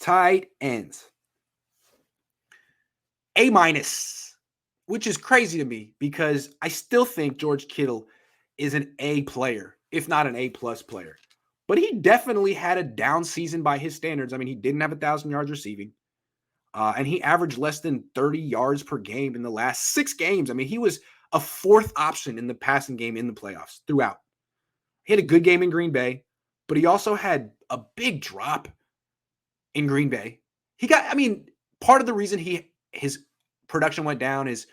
Tight ends. A minus, which is crazy to me because I still think George Kittle is an A player, if not an A plus player. But he definitely had a down season by his standards. I mean, he didn't have 1,000 yards receiving, and he averaged less than 30 yards per game in the last 6 games. I mean, he was a fourth option in the passing game in the playoffs throughout. He had a good game in Green Bay, but he also had a big drop in Green Bay. Part of the reason his production went down is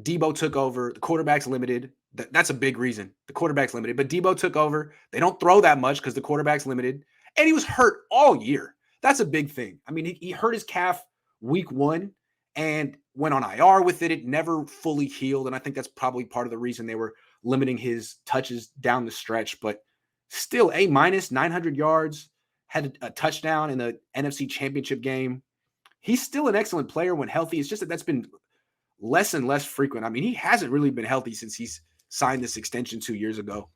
Debo took over. The quarterback's limited. That's a big reason. The quarterback's limited, but Debo took over. They don't throw that much because the quarterback's limited, and he was hurt all year. That's a big thing. I mean, he hurt his calf week 1 and went on IR with it. It never fully healed, and I think that's probably part of the reason they were limiting his touches down the stretch. But still, A minus, 900 yards, had a touchdown in the NFC Championship game. He's still an excellent player when healthy. It's just that that's been less and less frequent. I mean, he hasn't really been healthy since he's signed this extension 2 years ago.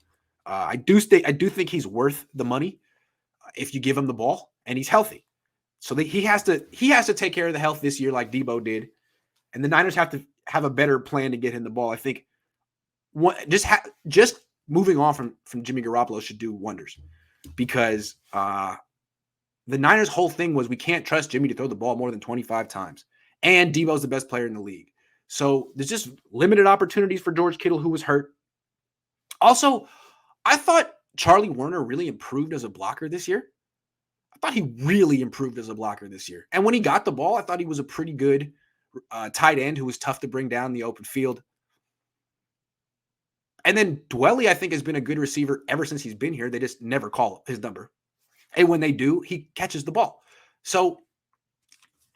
I do think he's worth the money if you give him the ball and he's healthy. So he has to take care of the health this year like Debo did, and the Niners have to have a better plan to get him the ball. I think just moving on from Jimmy Garoppolo should do wonders because the Niners' whole thing was we can't trust Jimmy to throw the ball more than 25 times, and Debo's the best player in the league. So there's just limited opportunities for George Kittle, who was hurt. Also, I thought Charlie Warner really improved as a blocker this year. I thought he really improved as a blocker this year. And when he got the ball, I thought he was a pretty good tight end who was tough to bring down the open field. And then Dwelly, I think, has been a good receiver ever since he's been here. They just never call his number. And when they do, he catches the ball. So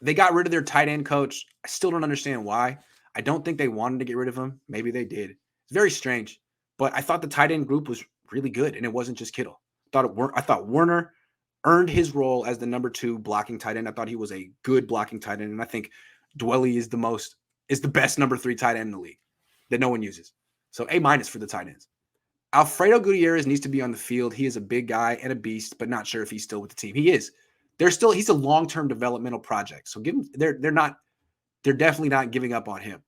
they got rid of their tight end coach. I still don't understand why. I don't think they wanted to get rid of him. Maybe they did. It's very strange. But I thought the tight end group was really good, and it wasn't just Kittle. I thought Warner earned his role as the number 2 blocking tight end. I thought he was a good blocking tight end, and I think Dwelly is the best number 3 tight end in the league that no one uses. So A minus for the tight ends. Alfredo Gutierrez needs to be on the field. He is a big guy and a beast, but not sure if he's still with the team. He is. He's a long-term developmental project. So give him. They're definitely not giving up on him.